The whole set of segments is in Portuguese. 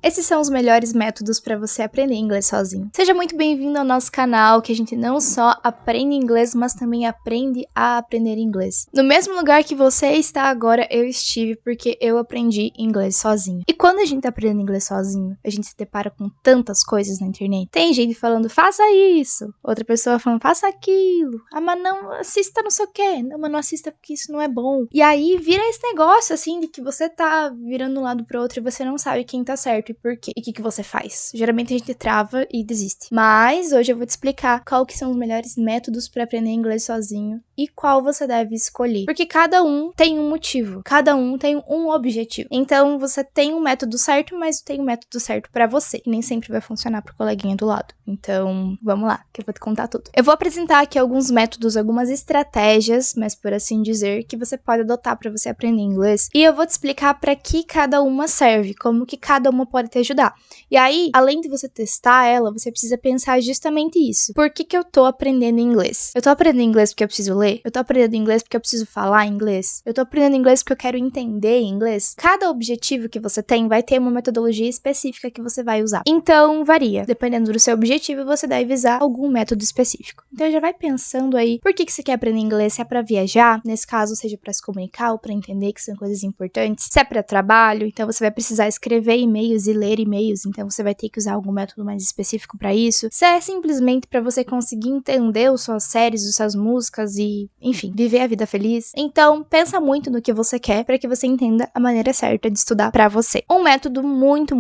Esses são os melhores métodos para você aprender inglês sozinho. Seja muito bem-vindo ao nosso canal, que a gente não só aprende inglês, mas também aprende a aprender inglês. No mesmo lugar que você está agora, eu estive porque eu aprendi inglês sozinho. E quando a gente tá aprendendo inglês sozinho, a gente se depara com tantas coisas na internet. Tem gente falando, faça isso. Outra pessoa falando, faça aquilo. Ah, mas não assista não sei o quê. Não, mas não assista porque isso não é bom. E aí vira esse negócio, assim, de que você tá virando de um lado pro outro e você não sabe quem tá certo e por quê. E o que você faz. Geralmente a gente trava e desiste. Mas hoje eu vou te explicar qual que são os melhores métodos para aprender inglês sozinho e qual você deve escolher. Porque cada um tem um motivo. Cada um tem um objetivo. Então você tem um método certo, mas tem um método certo pra você. E nem sempre vai funcionar pro coleguinha do lado. Então, vamos lá, que eu vou te contar tudo. Eu vou apresentar aqui alguns métodos, algumas estratégias, mas por assim dizer, que você pode adotar pra você aprender inglês. E eu vou te explicar pra que cada uma serve, como que cada uma pode te ajudar. E aí, além de você testar ela, você precisa pensar justamente isso. Por que eu tô aprendendo inglês? Eu tô aprendendo inglês porque eu preciso ler? Eu tô aprendendo inglês porque eu preciso falar inglês? Eu tô aprendendo inglês porque eu quero entender inglês? Cada objetivo que você tem vai ter uma metodologia específica que você vai usar. Então, varia. Dependendo do seu objetivo, você deve usar algum método específico. Então, já vai pensando aí, por que você quer aprender inglês? Se é pra viajar, nesse caso, seja pra se comunicar ou pra entender que são coisas importantes. Se é pra trabalho, então você vai precisar escrever e-mails e ler e-mails, então você vai ter que usar algum método mais específico pra isso. Se é simplesmente pra você conseguir entender as suas séries, as suas músicas e, enfim, viver a vida feliz. Então, pensa muito no que você quer pra que você entenda a maneira certa de estudar pra você. Um método muito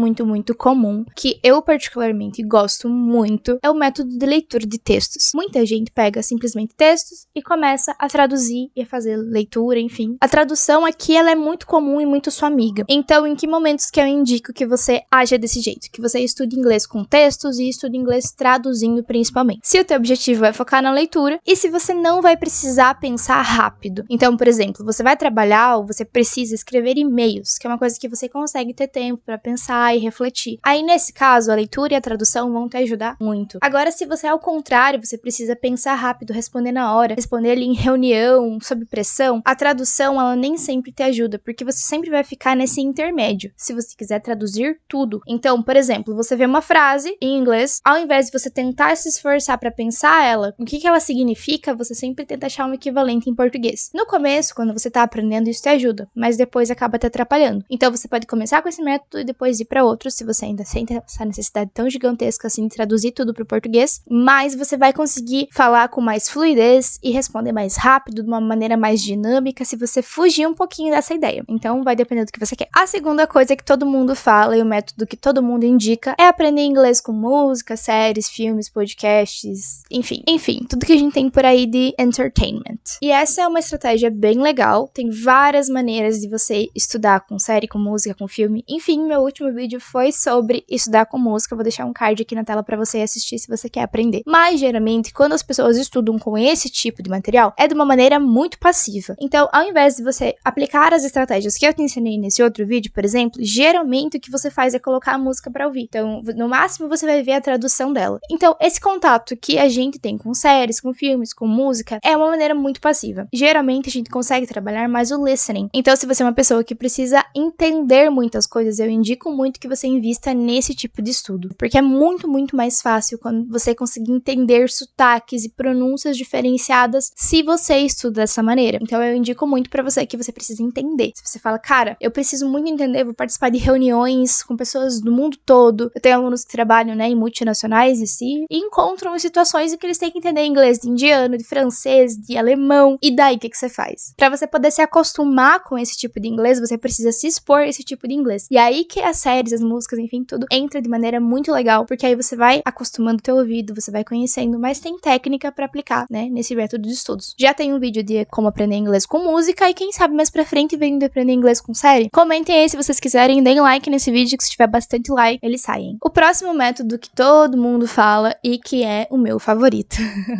comum, que eu particularmente gosto muito, é o método de leitura de textos. Muita gente pega simplesmente textos e começa a traduzir e a fazer leitura, enfim. A tradução aqui, ela é muito comum e muito sua amiga. Então, em que momentos que eu indico que você haja desse jeito? Que você estude inglês com textos e estude inglês traduzindo principalmente. Se o teu objetivo é focar na leitura e se você não vai precisar pensar rápido. Então, por exemplo, você vai trabalhar ou você precisa escrever e-mails, que é uma coisa que você consegue ter tempo pra pensar e refletir. Aí, nesse caso, a leitura e a tradução vão te ajudar muito. Agora, se você é ao contrário, você precisa pensar rápido, responder na hora, responder ali em reunião, sob pressão, a tradução, ela nem sempre te ajuda, porque você sempre vai ficar nesse intermédio, se você quiser traduzir tudo. Então, por exemplo, você vê uma frase em inglês, ao invés de você tentar se esforçar pra pensar ela, o que ela significa, você sempre tenta achar um equivalente em português. No começo, quando você tá aprendendo, isso te ajuda, mas depois acaba te atrapalhando. Então, você pode começar com esse método e depois ir pra outro, se você ainda sente essa necessidade tão gigantesca assim de traduzir tudo pro português, mas você vai conseguir falar com mais fluidez e responder mais rápido, de uma maneira mais dinâmica, se você fugir um pouquinho dessa ideia. Então, vai depender do que você quer. A segunda coisa que todo mundo fala e o método que todo mundo indica é aprender inglês com música, séries, filmes, podcasts, enfim, tudo que a gente tem por aí de entertainment. E essa é uma estratégia bem legal, tem várias maneiras de você estudar com série, com música, com filme. Enfim, meu último vídeo foi sobre estudar com música, eu vou deixar um card aqui na tela pra você assistir se você quer aprender. Mas, geralmente, quando as pessoas estudam com esse tipo de material, é de uma maneira muito passiva. Então, ao invés de você aplicar as estratégias que eu te ensinei nesse outro vídeo, por exemplo, geralmente o que você faz é colocar a música pra ouvir. Então, no máximo, você vai ver a tradução dela. Então, esse contato que a gente tem com séries, com filmes, com música, é uma maneira muito passiva. Geralmente, a gente consegue trabalhar mais o listening. Então, se você é uma pessoa que precisa entender muitas coisas, eu indico muito que você invista nesse tipo de estudo. Porque é muito mais fácil quando você conseguir entender sotaques e pronúncias diferenciadas se você estuda dessa maneira. Então, eu indico muito pra você que você precisa entender. Se você fala, cara, eu preciso muito entender, vou participar de reuniões com pessoas do mundo todo. Eu tenho alunos que trabalham, né, em multinacionais e encontram em situações em que eles têm que entender inglês de indiano, de francês, de alemão. E daí, o que você faz? Pra você poder se acostumar com esse tipo de inglês, você precisa se expor a esse tipo de inglês. E aí que as séries, as músicas, enfim, tudo entra de maneira muito legal, porque aí você vai acostumando o teu ouvido, você vai conhecendo, mas tem técnica pra aplicar, né, nesse método de estudos. Já tem um vídeo de como aprender inglês com música e quem sabe mais pra frente vem de aprender inglês com série. Comentem aí se vocês quiserem, deem like nesse vídeo, que se tiver bastante like, eles saem. O próximo método que todo mundo fala e que é o meu favorito.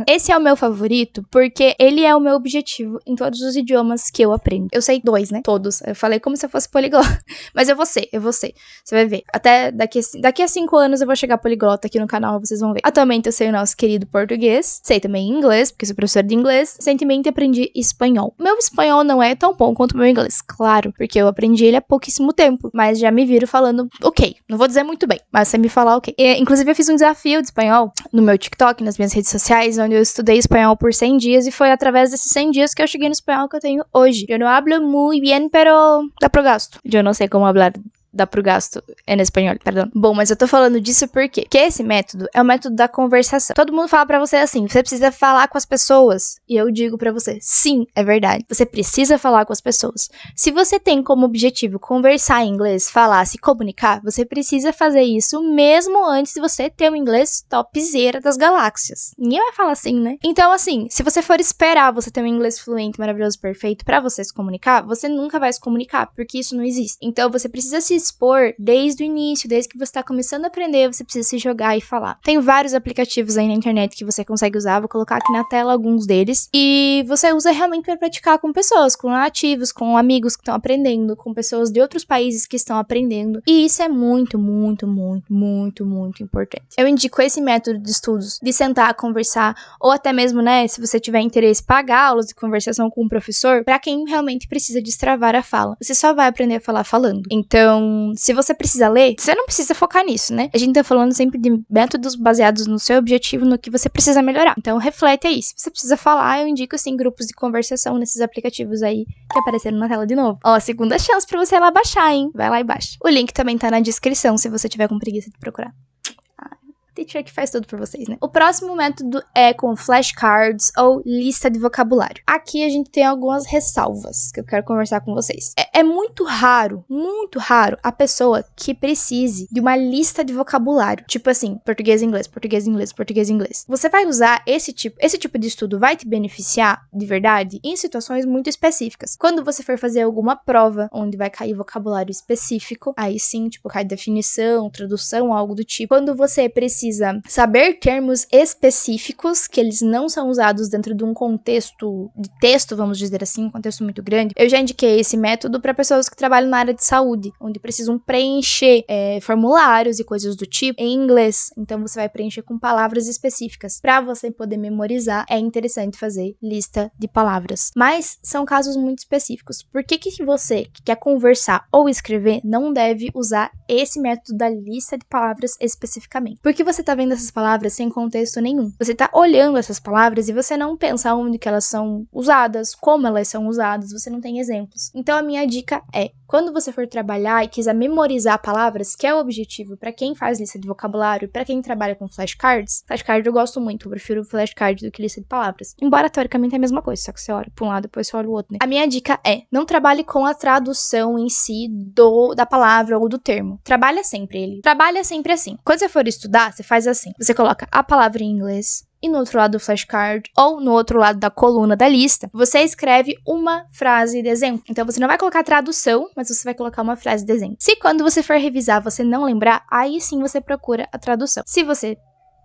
Esse é o meu favorito porque ele é o meu objetivo em todos os idiomas que eu aprendo. Eu sei 2, né? Todos. Eu falei como se eu fosse poliglota. Mas eu vou ser. Você vai ver. Até daqui a 5 anos eu vou chegar poliglota aqui no canal, vocês vão ver. Atualmente eu sei o nosso querido português. Sei também inglês, porque sou professora de inglês. Recentemente aprendi espanhol. Meu espanhol não é tão bom quanto o meu inglês, claro, porque eu aprendi ele há pouquíssimo tempo. Mas já me viro falando ok. Não vou dizer muito bem, mas você me falar ok. Inclusive, eu fiz um desafio de espanhol no meu TikTok, nas minhas redes sociais, onde eu estudei espanhol por 100 dias e foi através desses 100 dias que eu cheguei no espanhol que eu tenho hoje. Eu não hablo muy bien, pero dá pro gasto. Eu não sei como hablar dá pro gasto em espanhol, perdão. Bom, mas eu tô falando disso porque esse método é o método da conversação. Todo mundo fala pra você assim, você precisa falar com as pessoas. E eu digo pra você, sim, é verdade. Você precisa falar com as pessoas. Se você tem como objetivo conversar em inglês, falar, se comunicar, você precisa fazer isso mesmo antes de você ter um inglês topzera das galáxias. Ninguém vai falar assim, né? Então, assim, se você for esperar você ter um inglês fluente, maravilhoso, perfeito pra você se comunicar, você nunca vai se comunicar, porque isso não existe. Então, você precisa se expor desde o início, desde que você está começando a aprender, você precisa se jogar e falar. Tem vários aplicativos aí na internet que você consegue usar, vou colocar aqui na tela alguns deles, e você usa realmente para praticar com pessoas, com nativos, com amigos que estão aprendendo, com pessoas de outros países que estão aprendendo, e isso é muito, muito, muito, muito, muito importante. Eu indico esse método de estudos, de sentar, conversar, ou até mesmo, né, se você tiver interesse, pagar aulas de conversação com um professor, para quem realmente precisa destravar a fala. Você só vai aprender a falar falando. Então, se você precisa ler, você não precisa focar nisso, né? A gente tá falando sempre de métodos baseados no seu objetivo, no que você precisa melhorar. Então, reflete aí. Se você precisa falar, eu indico, assim, grupos de conversação nesses aplicativos aí que apareceram na tela de novo. Ó, segunda chance pra você ir lá baixar, hein? Vai lá e baixa. O link também tá na descrição, se você tiver com preguiça de procurar. Teacher que faz tudo por vocês, né? O próximo método é com flashcards ou lista de vocabulário. Aqui a gente tem algumas ressalvas que eu quero conversar com vocês. É muito raro a pessoa que precise de uma lista de vocabulário. Tipo assim, português, inglês, português, inglês, português, inglês. Você vai usar esse tipo de estudo vai te beneficiar de verdade em situações muito específicas. Quando você for fazer alguma prova onde vai cair vocabulário específico, aí sim, tipo, cai definição, tradução, algo do tipo. Quando você precisa saber termos específicos, que eles não são usados dentro de um contexto de texto, vamos dizer assim, um contexto muito grande. Eu já indiquei esse método para pessoas que trabalham na área de saúde, onde precisam preencher formulários e coisas do tipo em inglês. Então você vai preencher com palavras específicas. Para você poder memorizar, é interessante fazer lista de palavras. Mas são casos muito específicos. Por que você que quer conversar ou escrever não deve usar esse método da lista de palavras especificamente? Porque você tá vendo essas palavras sem contexto nenhum. Você tá olhando essas palavras e você não pensa onde que elas são usadas, como elas são usadas, você não tem exemplos. Então a minha dica é, quando você for trabalhar e quiser memorizar palavras, que é o objetivo para quem faz lista de vocabulário, para quem trabalha com flashcards, flashcard eu gosto muito, eu prefiro flashcard do que lista de palavras. Embora teoricamente é a mesma coisa, só que você olha pra um lado, depois você olha o outro, né? A minha dica é, não trabalhe com a tradução em si da palavra ou do termo. Trabalha sempre assim. Quando você for estudar, você faz assim. Você coloca a palavra em inglês e no outro lado do flashcard ou no outro lado da coluna da lista, você escreve uma frase de exemplo. Então você não vai colocar tradução, mas você vai colocar uma frase de exemplo. Se quando você for revisar você não lembrar, aí sim você procura a tradução. Se você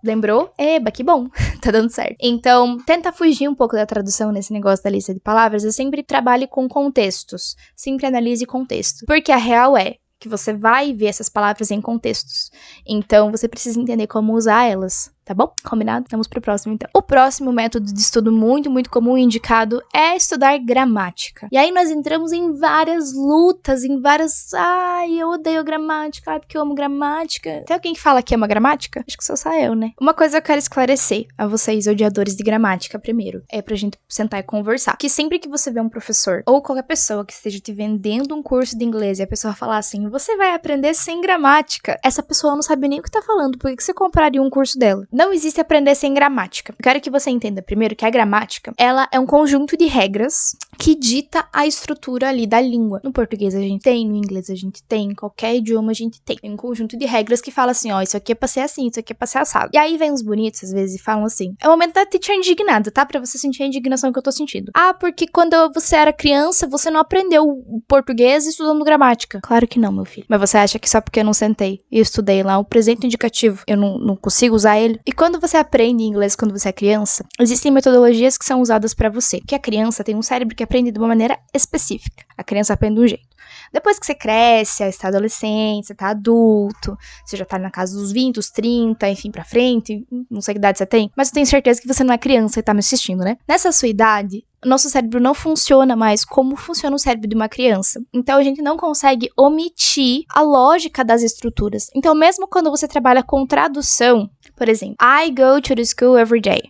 lembrou? Eba, que bom, tá dando certo. Então, tenta fugir um pouco da tradução nesse negócio da lista de palavras e sempre trabalhe com contextos. Sempre analise contexto. Porque a real é que você vai ver essas palavras em contextos. Então, você precisa entender como usar elas. Tá bom? Combinado? Vamos pro próximo, então. O próximo método de estudo muito, muito comum e indicado é estudar gramática. E aí nós entramos em várias lutas, em várias... Ai, eu odeio gramática, ai, porque eu amo gramática. Tem alguém que fala que ama gramática? Acho que só eu, né? Uma coisa eu quero esclarecer a vocês, odiadores de gramática, primeiro. É pra gente sentar e conversar. Que sempre que você vê um professor ou qualquer pessoa que esteja te vendendo um curso de inglês e a pessoa falar assim, você vai aprender sem gramática. Essa pessoa não sabe nem o que tá falando. Por que você compraria um curso dela? Não existe aprender sem gramática. Eu quero que você entenda primeiro que a gramática, ela é um conjunto de regras que dita a estrutura ali da língua. No português a gente tem, no inglês a gente tem, em qualquer idioma a gente tem. Tem um conjunto de regras que fala assim, ó, isso aqui é pra ser assim, isso aqui é pra ser assado. E aí vem uns bonitos, às vezes, e falam assim, é o momento da teacher indignada, tá? Pra você sentir a indignação que eu tô sentindo. Ah, porque quando você era criança, você não aprendeu o português estudando gramática. Claro que não, meu filho. Mas você acha que só porque eu não sentei e estudei lá o presente indicativo, eu não consigo usar ele? E quando você aprende inglês quando você é criança, existem metodologias que são usadas pra você. Que a criança tem um cérebro que aprende de uma maneira específica. A criança aprende de um jeito. Depois que você cresce, você tá adolescente, você tá adulto, você já tá na casa dos 20, dos 30, enfim, pra frente, não sei que idade você tem, mas eu tenho certeza que você não é criança e tá me assistindo, né? Nessa sua idade, nosso cérebro não funciona mais como funciona o cérebro de uma criança. Então, a gente não consegue omitir a lógica das estruturas. Então, mesmo quando você trabalha com tradução, por exemplo, I go to the school every day.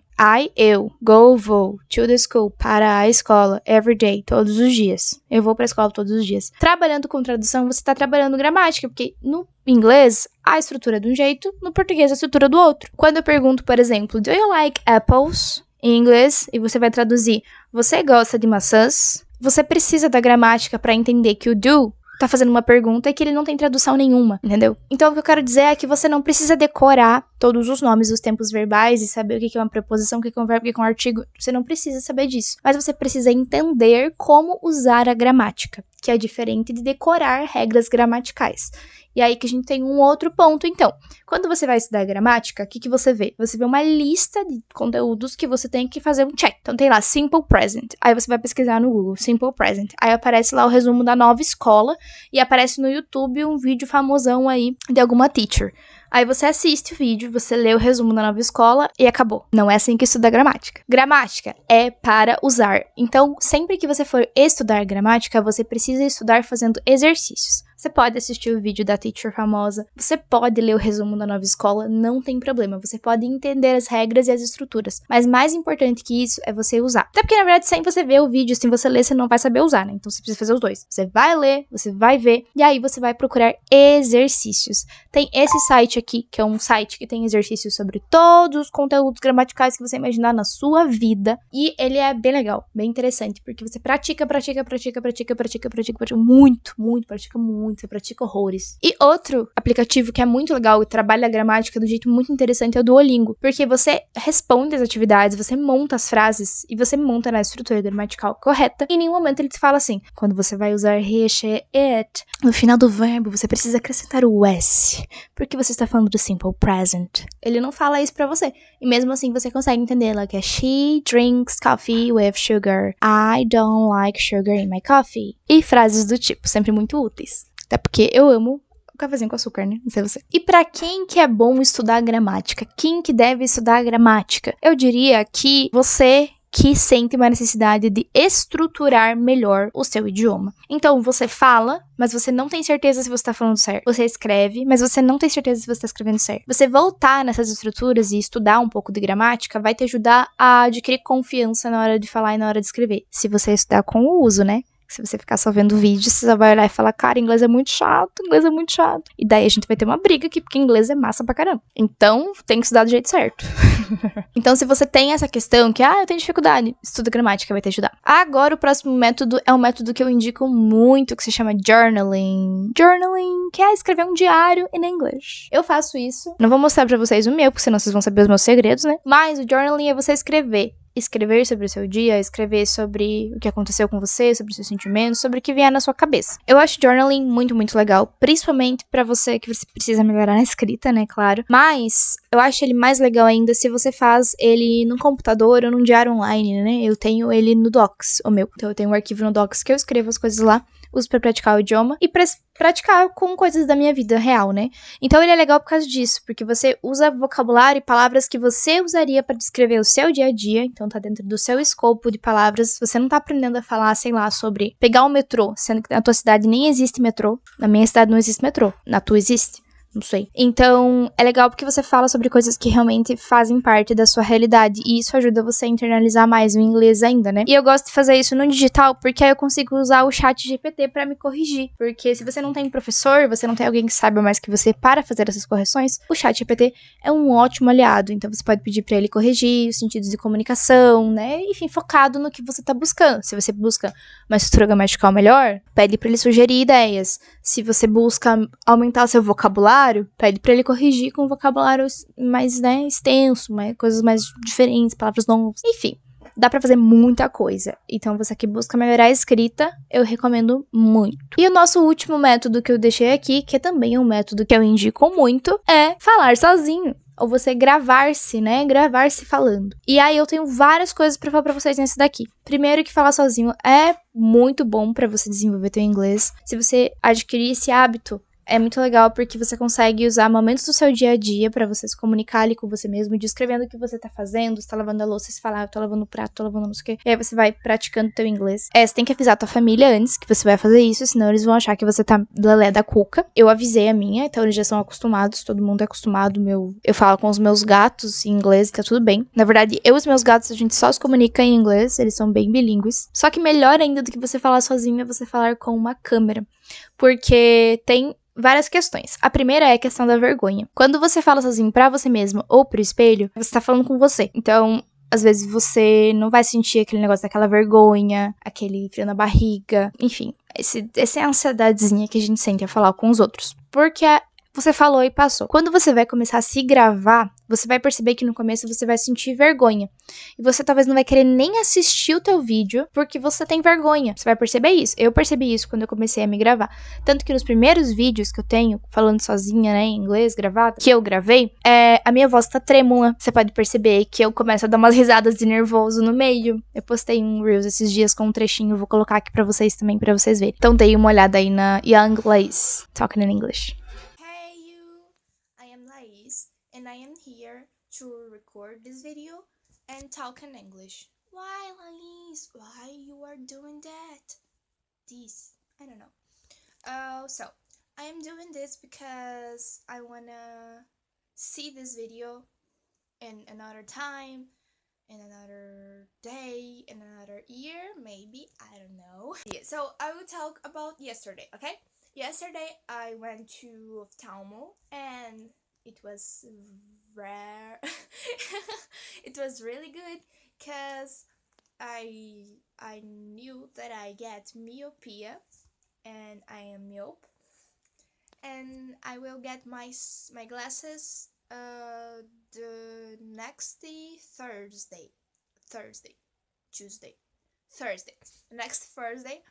Eu, vou, to the school, para a escola, every day, todos os dias. Eu vou para a escola todos os dias. Trabalhando com tradução, você está trabalhando gramática, porque no inglês, a estrutura é de um jeito, no português, a estrutura é do outro. Quando eu pergunto, por exemplo, do you like apples? Em inglês, e você vai traduzir, você gosta de maçãs? Você precisa da gramática para entender que o do tá fazendo uma pergunta e que ele não tem tradução nenhuma, entendeu? Então, o que eu quero dizer é que você não precisa decorar todos os nomes dos tempos verbais e saber o que é uma preposição, o que é um verbo, o que é um artigo. Você não precisa saber disso. Mas você precisa entender como usar a gramática, que é diferente de decorar regras gramaticais. E aí que a gente tem um outro ponto, então. Quando você vai estudar gramática, o que você vê? Você vê uma lista de conteúdos que você tem que fazer um check. Então tem lá, Simple Present. Aí você vai pesquisar no Google, Simple Present. Aí aparece lá o resumo da nova escola e aparece no YouTube um vídeo famosão aí de alguma teacher. Aí você assiste o vídeo, você lê o resumo da nova escola e acabou. Não é assim que estuda gramática. Gramática é para usar. Então, sempre que você for estudar gramática, você precisa estudar fazendo exercícios. Você pode assistir o vídeo da teacher famosa, você pode ler o resumo da nova escola, não tem problema. Você pode entender as regras e as estruturas. Mas mais importante que isso é você usar. Até porque, na verdade, sem você ver o vídeo, sem você ler, você não vai saber usar, né? Então, você precisa fazer os dois. Você vai ler, você vai ver, e aí você vai procurar exercícios. Tem esse site aqui, que é um site que tem exercícios sobre todos os conteúdos gramaticais que você imaginar na sua vida. E ele é bem legal, bem interessante, porque você pratica muito. Você pratica horrores. E outro aplicativo que é muito legal e trabalha a gramática do jeito muito interessante é o Duolingo. Porque você responde as atividades, você monta as frases e você monta na estrutura gramatical correta. E em nenhum momento ele te fala assim, quando você vai usar it, no final do verbo você precisa acrescentar o S. Porque você está falando do simple present. Ele não fala isso pra você. E mesmo assim você consegue entender lá que é she drinks coffee with sugar. I don't like sugar in my coffee. E frases do tipo, sempre muito úteis. Até porque eu amo o cafezinho com açúcar, né? Não sei você. E pra quem que é bom estudar gramática? Quem que deve estudar gramática? Eu diria que você que sente uma necessidade de estruturar melhor o seu idioma. Então, você fala, mas você não tem certeza se você está falando certo. Você escreve, mas você não tem certeza se você está escrevendo certo. Você voltar nessas estruturas e estudar um pouco de gramática vai te ajudar a adquirir confiança na hora de falar e na hora de escrever. Se você estudar com o uso, né? Se você ficar só vendo vídeo, você só vai olhar e falar, cara, inglês é muito chato. E daí a gente vai ter uma briga aqui, porque inglês é massa pra caramba. Então, tem que estudar do jeito certo. Então, se você tem essa questão que, eu tenho dificuldade, estuda gramática, vai te ajudar. Agora, o próximo método é um método que eu indico muito, que se chama journaling. Journaling, que é escrever um diário em inglês. Eu faço isso. Não vou mostrar pra vocês o meu, porque senão vocês vão saber os meus segredos, né? Mas o journaling é você escrever sobre o seu dia, escrever sobre o que aconteceu com você, sobre os seus sentimentos, sobre o que vier na sua cabeça. Eu acho journaling muito, muito legal, principalmente pra você que você precisa melhorar na escrita, né, claro. Mas eu acho ele mais legal ainda se você faz ele no computador ou num diário online, né? Eu tenho ele no Docs, o meu. Então eu tenho um arquivo no Docs que eu escrevo as coisas lá, uso pra praticar o idioma e pra praticar com coisas da minha vida real, né? Então ele é legal por causa disso, porque você usa vocabulário e palavras que você usaria pra descrever o seu dia a dia, então tá dentro do seu escopo de palavras. Você não tá aprendendo a falar, sei lá, sobre pegar o metrô, sendo que na tua cidade nem existe metrô. Na minha cidade não existe metrô. Na tua existe? Não sei. Então, é legal porque você fala sobre coisas que realmente fazem parte da sua realidade. E isso ajuda você a internalizar mais o inglês ainda, né? E eu gosto de fazer isso no digital porque aí eu consigo usar o chat GPT pra me corrigir. Porque se você não tem professor, você não tem alguém que saiba mais que você para fazer essas correções, o chat GPT é um ótimo aliado. Então, você pode pedir pra ele corrigir os sentidos de comunicação, né? Enfim, focado no que você tá buscando. Se você busca uma estrutura gramatical melhor, pede pra ele sugerir ideias. Se você busca aumentar o seu vocabulário, pede pra ele corrigir com vocabulário mais, né, extenso, coisas mais diferentes, palavras novas, enfim. Dá pra fazer muita coisa. Então, você que busca melhorar a escrita, eu recomendo muito. E o nosso último método que eu deixei aqui, que é também um método que eu indico muito, é falar sozinho. ou você gravar-se, né? Gravar-se falando. E aí eu tenho várias coisas pra falar pra vocês nesse daqui. Primeiro que falar sozinho é muito bom pra você desenvolver teu inglês. Se você adquirir esse hábito, é muito legal porque você consegue usar momentos do seu dia a dia pra você se comunicar ali com você mesmo, descrevendo o que você tá fazendo, se tá lavando a louça, se falar, eu tô lavando o prato, tô lavando não sei o quê. E aí você vai praticando teu inglês. Você tem que avisar tua família antes que você vai fazer isso, senão eles vão achar que você tá lelé da cuca. Eu avisei a minha, então eles já são acostumados, todo mundo é acostumado. Eu falo com os meus gatos em inglês e tá tudo bem. Na verdade, eu e os meus gatos, a gente só se comunica em inglês, eles são bem bilíngues. Só que melhor ainda do que você falar sozinho é você falar com uma câmera. Porque tem várias questões. A primeira é a questão da vergonha. Quando você fala sozinho pra você mesmo ou pro espelho, você tá falando com você. Então, às vezes você não vai sentir aquele negócio daquela vergonha, aquele frio na barriga, enfim. Essa é a ansiedadezinha que a gente sente a falar com os outros. Porque você falou e passou. Quando você vai começar a se gravar, você vai perceber que no começo você vai sentir vergonha. E você talvez não vai querer nem assistir o teu vídeo porque você tem vergonha. Você vai perceber isso. Eu percebi isso quando eu comecei a me gravar. Tanto que nos primeiros vídeos que eu tenho, falando sozinha, né, em inglês, gravada, que eu gravei, a minha voz tá trêmula. Você pode perceber que eu começo a dar umas risadas de nervoso no meio. Eu postei um Reels esses dias com um trechinho, vou colocar aqui pra vocês também, pra vocês verem. Então dei uma olhada aí na Young Lace, Talking in English. And I am here to record this video and talk in English. Why, Laís? Why you are doing that? I don't know. So I am doing this because I wanna see this video in another time, in another day, in another year, maybe, I don't know. Yeah, so I will talk about yesterday, okay? Yesterday I went to Ophthalmo and it was rare. It was really good because I knew that I get myopia and I am myope, and I will get my glasses the next next Thursday.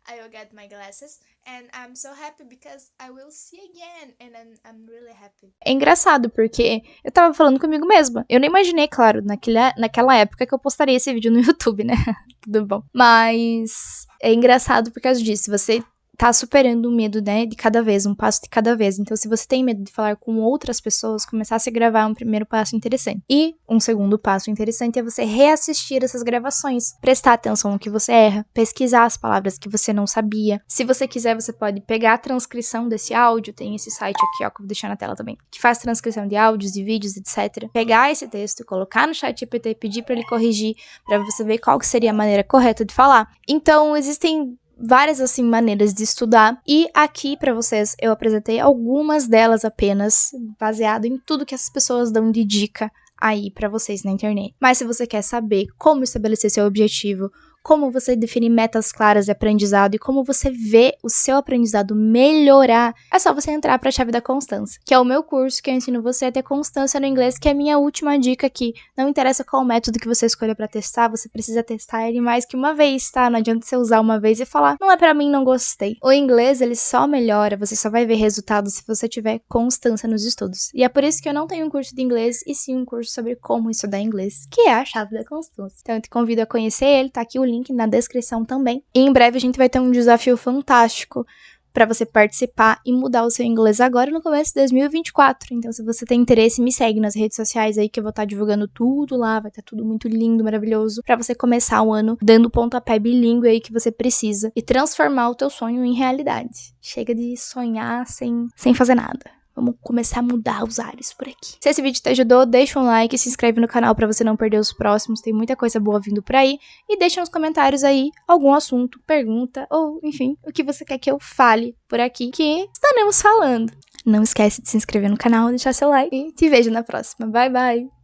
I will get my glasses and I'm so happy because I will see again and I'm really happy. É engraçado porque eu tava falando comigo mesma. Eu não imaginei, claro, naquela época que eu postaria esse vídeo no YouTube, né? Tudo bom. Mas é engraçado por causa disso. Você tá superando o medo, né, de cada vez, um passo de cada vez. Então, se você tem medo de falar com outras pessoas, começar a se gravar é um primeiro passo interessante. E um segundo passo interessante é você reassistir essas gravações, prestar atenção no que você erra, pesquisar as palavras que você não sabia. Se você quiser, você pode pegar a transcrição desse áudio, tem esse site aqui, ó, que eu vou deixar na tela também, que faz transcrição de áudios, de vídeos, etc. Pegar esse texto, colocar no ChatGPT, pedir para ele corrigir, para você ver qual que seria a maneira correta de falar. Então, existem várias, assim, maneiras de estudar. E aqui, pra vocês, eu apresentei algumas delas apenas, baseado em tudo que essas pessoas dão de dica aí pra vocês na internet. Mas se você quer saber como estabelecer seu objetivo, como você definir metas claras de aprendizado e como você vê o seu aprendizado melhorar, é só você entrar para a Chave da Constância, que é o meu curso que eu ensino você a ter constância no inglês, que é a minha última dica aqui. Não interessa qual método que você escolha para testar, você precisa testar ele mais que uma vez, tá? Não adianta você usar uma vez e falar, não é para mim, não gostei. O inglês, ele só melhora, você só vai ver resultados se você tiver constância nos estudos. E é por isso que eu não tenho um curso de inglês, e sim um curso sobre como estudar inglês, que é a Chave da Constância. Então eu te convido a conhecer ele, tá aqui o link na descrição também. E em breve a gente vai ter um desafio fantástico para você participar e mudar o seu inglês agora no começo de 2024. Então, se você tem interesse, me segue nas redes sociais aí que eu vou estar divulgando tudo lá, vai estar tudo muito lindo, maravilhoso, para você começar o ano dando o pontapé bilíngue aí que você precisa e transformar o teu sonho em realidade. Chega de sonhar sem fazer nada. Vamos começar a mudar os ares por aqui. Se esse vídeo te ajudou, deixa um like e se inscreve no canal pra você não perder os próximos. Tem muita coisa boa vindo por aí. E deixa nos comentários aí algum assunto, pergunta ou, enfim, o que você quer que eu fale por aqui, que estaremos falando. Não esquece de se inscrever no canal, deixar seu like e te vejo na próxima. Bye, bye!